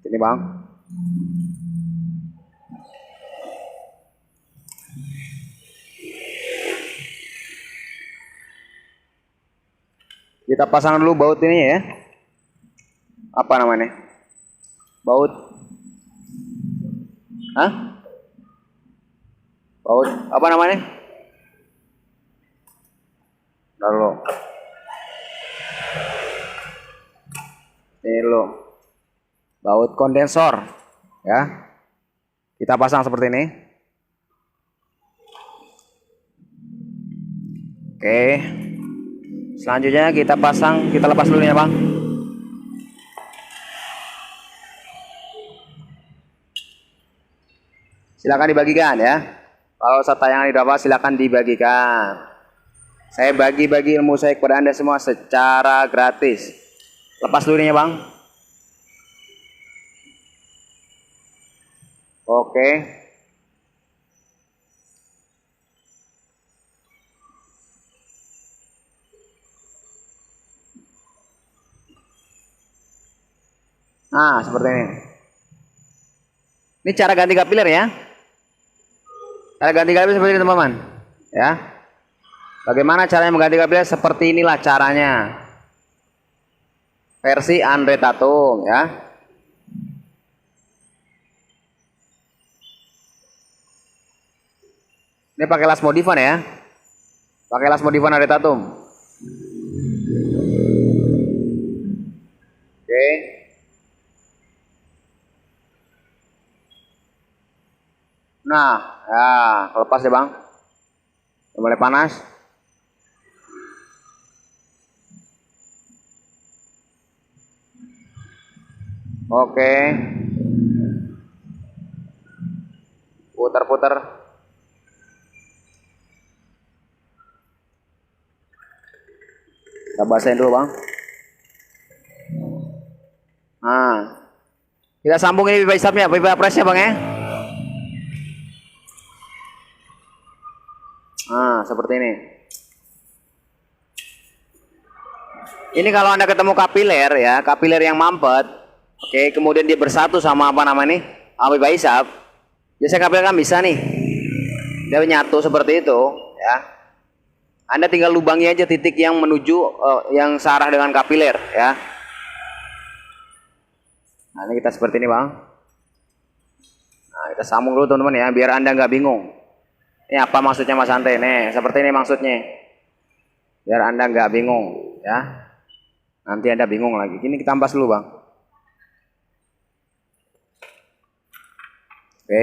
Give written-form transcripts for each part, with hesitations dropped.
Ini bang. Kita pasang dulu baut ini ya. Apa namanya? Baut. Hah? Baut apa namanya? Lalu. Ini lo. Baut kondensor ya. Kita pasang seperti ini. Oke. Selanjutnya kita pasang, kita lepas dulu ya bang. Silakan dibagikan ya. Kalau tayangan ini dapat silakan dibagikan. Saya bagi-bagi ilmu saya kepada Anda semua secara gratis. Lepas dulu ya bang. Oke. Nah, seperti ini. Ini cara ganti kapiler ya. Cara ganti kapiler seperti ini teman-teman. Ya. Bagaimana caranya mengganti kapiler? Seperti inilah caranya. Versi Andre Tatum ya. Ini pakai las modifan ya. Pakai las modifan Andre Tatum. Oke. Nah, ya, lepas ya bang. Mulai panas. Oke. Putar-putar. Kita basahin dulu bang. Nah, kita sambung ini pipa hisapnya, pipa presnya bang ya. Nah, seperti ini. Ini kalau Anda ketemu kapiler ya, kapiler yang mampet, oke, kemudian dia bersatu sama apa namanya nih, pipa hisap. Biasanya kapiler kan bisa nih, dia nyatu seperti itu, ya. Anda tinggal lubangi aja titik yang menuju, yang searah dengan kapiler, ya. Nah, ini kita seperti ini bang. Nah, kita sambung dulu teman-teman ya, biar Anda nggak bingung. Ini apa maksudnya Mas Ante? Nih, seperti ini maksudnya. Biar Anda nggak bingung, ya. Nanti Anda bingung lagi. Ini kita ampas dulu, Bang. Oke.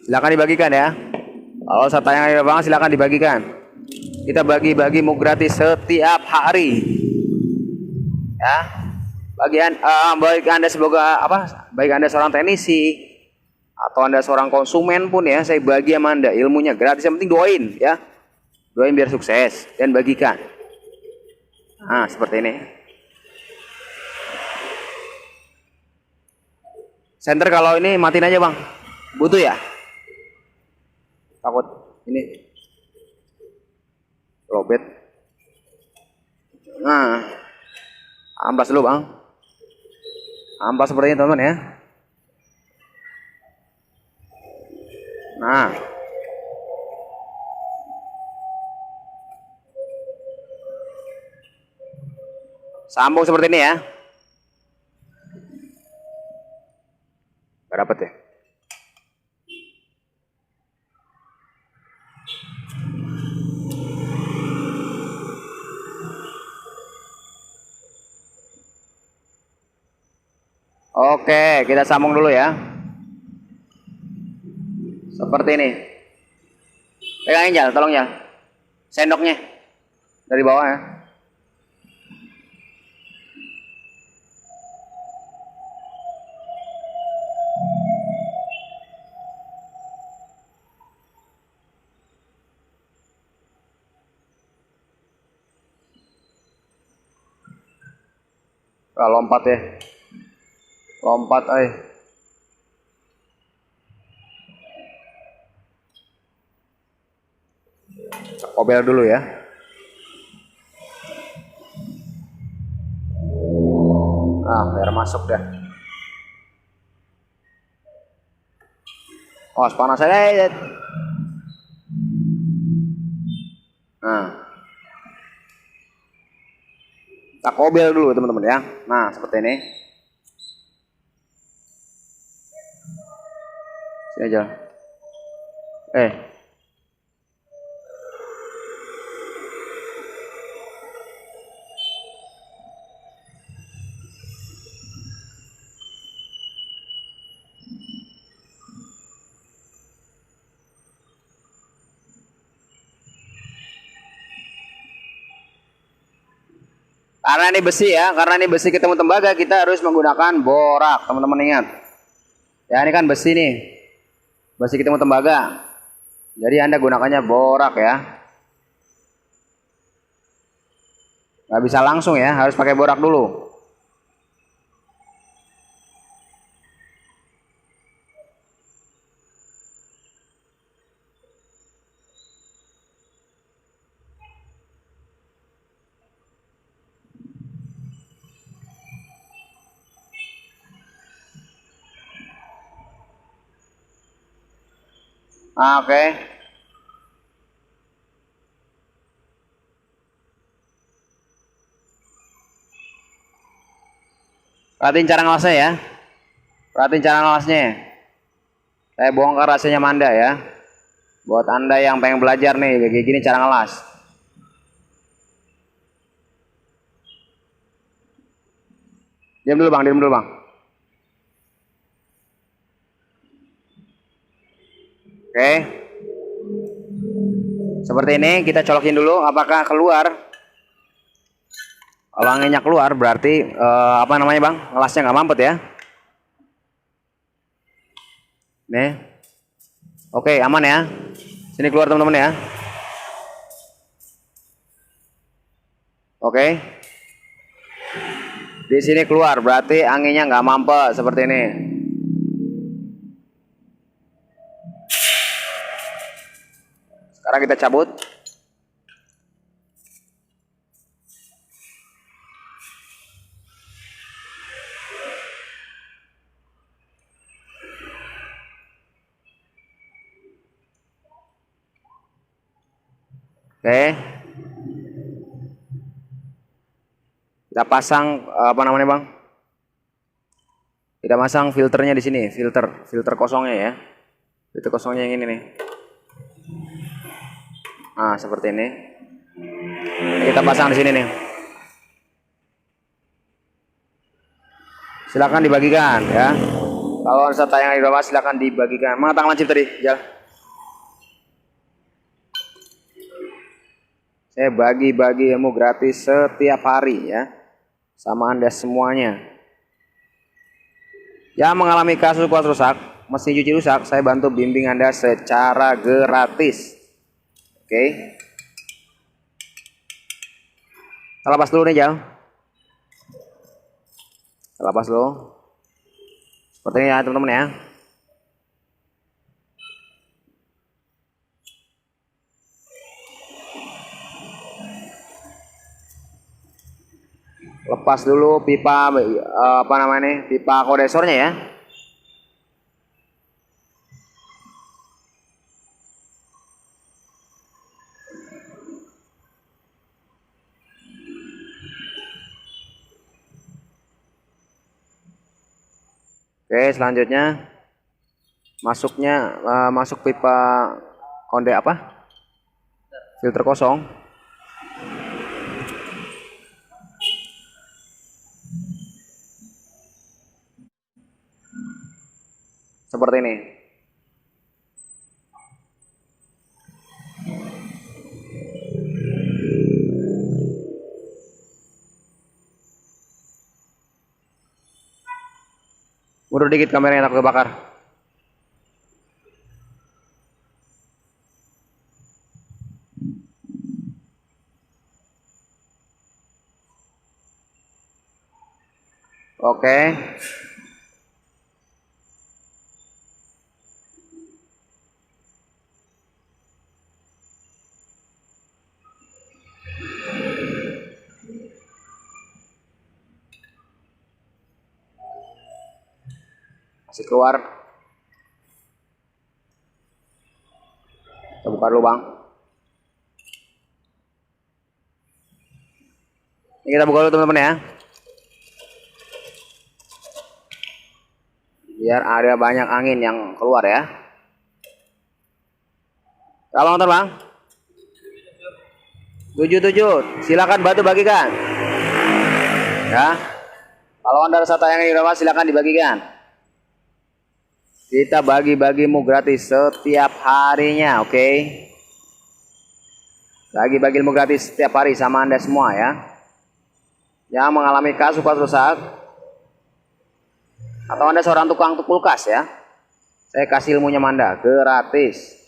Silakan dibagikan ya. Kalau saya tanya Bang, silakan dibagikan. Kita bagi-bagi mau gratis setiap hari. Ya. Baik Anda semoga apa? Baik Anda seorang teknisi atau Anda seorang konsumen pun ya, saya bagi sama Anda ilmunya gratis, yang penting doain ya. Doain biar sukses dan bagikan. Nah, seperti ini. Senter kalau ini matiin aja, Bang. Butuh ya? Takut ini lobet. Nah, ampas dulu, Bang. Ampas seperti ini, teman-teman ya. Nah, sambung seperti ini ya. Gak dapet ya. Oke, kita sambung dulu ya. Seperti ini. Pegangin Jal, tolong ya. Sendoknya dari bawah ya. Lompat ya. Lompat Obel dulu ya. Nah, biar masuk dah. Oh, panas saya. Nah, kita kobel dulu teman-teman ya. Nah, seperti ini. Sini aja. Karena ini besi ya, karena ini besi ketemu tembaga, kita harus menggunakan borak, teman-teman ingat. Ya, ini kan besi nih. Besi ketemu tembaga. Jadi Anda gunakannya borak ya. Nggak bisa langsung ya, harus pakai borak dulu. Oke. Perhatiin cara ngelasnya ya. Perhatiin cara ngelasnya. Saya bongkar rasanya Manda ya. Buat Anda yang pengen belajar nih, kayak gini cara ngelas. Diam dulu bang, diam dulu bang. Oke. Seperti ini, kita colokin dulu apakah keluar. Kalau anginnya keluar berarti apa namanya bang? Ngelasnya nggak mampet ya. Nih. Oke, aman ya. Sini keluar teman-teman ya. Oke. Di sini keluar berarti anginnya nggak mampet seperti ini. Sekarang kita cabut. Oke. Kita pasang apa namanya bang? Kita pasang filternya di sini, filter kosongnya ya. Filter kosongnya yang ini nih. Nah, seperti ini. Kita pasang di sini nih. Silakan dibagikan ya. Kalau ada tayangan di bawah silakan dibagikan. Mana tangan lancip tadi? Ya. Saya bagi-bagi ilmu gratis setiap hari ya. Sama Anda semuanya. Yang mengalami kasus kuat rusak, mesin cuci rusak, saya bantu bimbing Anda secara gratis. Oke. Kita lepas dulu nih, Jal. Kita lepas dulu. Seperti ini ya, teman-teman ya. Lepas dulu pipa apa namanya nih? Pipa kondensornya ya. Oke, selanjutnya masuk pipa konde apa? Filter kosong. Seperti ini. Mundur dikit kameranya takut kebakar. Oke. Masih keluar. Bongkar dulu bang. Ini kita buka dulu teman-teman ya. Biar ada banyak angin yang keluar ya. Berapa motor bang? 77. Silakan bantu bagikan. Ya. Kalau anda rasa tayangan ini berapa, silakan dibagikan. Kita bagi-bagi ilmu gratis setiap harinya, oke? Bagi-bagi ilmu gratis setiap hari sama anda semua ya. Yang mengalami kasus-kasus rusak, atau anda seorang tukang kulkas ya, saya kasih ilmunya anda gratis,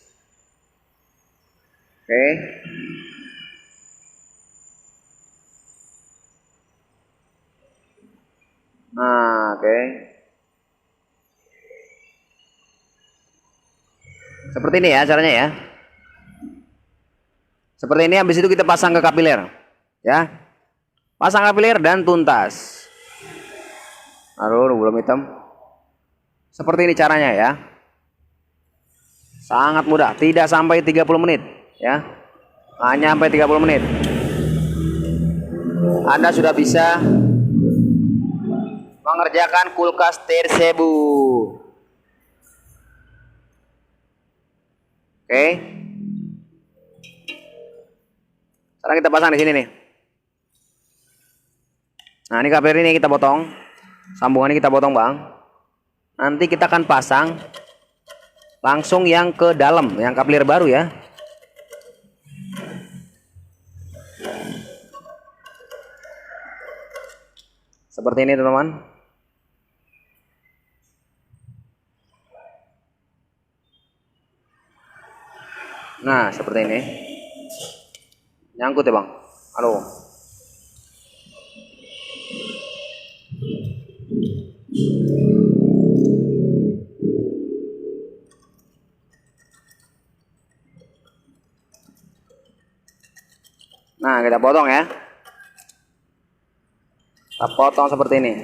oke? Nah, oke. Seperti ini ya caranya ya. Seperti ini, habis itu kita pasang ke kapiler ya. Pasang kapiler dan tuntas. Aduh, belum hitam. Seperti ini caranya ya. Sangat mudah, tidak sampai 30 menit ya. Hanya sampai 30 menit. Anda sudah bisa mengerjakan kulkas tersebut. Oke. Sekarang kita pasang di sini nih. Nah, ini kapiler ini kita potong. Sambungan ini kita potong, bang. Nanti kita akan pasang langsung yang ke dalam, yang kapiler baru ya. Seperti ini teman-teman. Nah, seperti ini. Nyangkut ya bang. Aduh. Nah, kita potong ya. Kita potong seperti ini.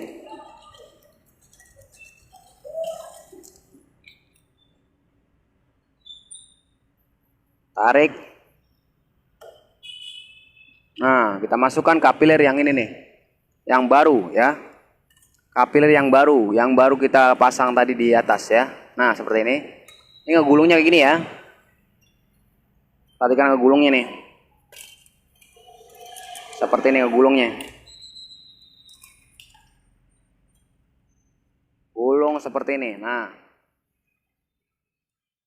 Tarik. Nah, kita masukkan kapiler yang ini nih. Yang baru ya. Kapiler yang baru kita pasang tadi di atas ya. Nah, seperti ini. Ini ngegulungnya kayak gini ya. Perhatikan ngegulungnya nih. Seperti ini ngegulungnya. Gulung seperti ini. Nah,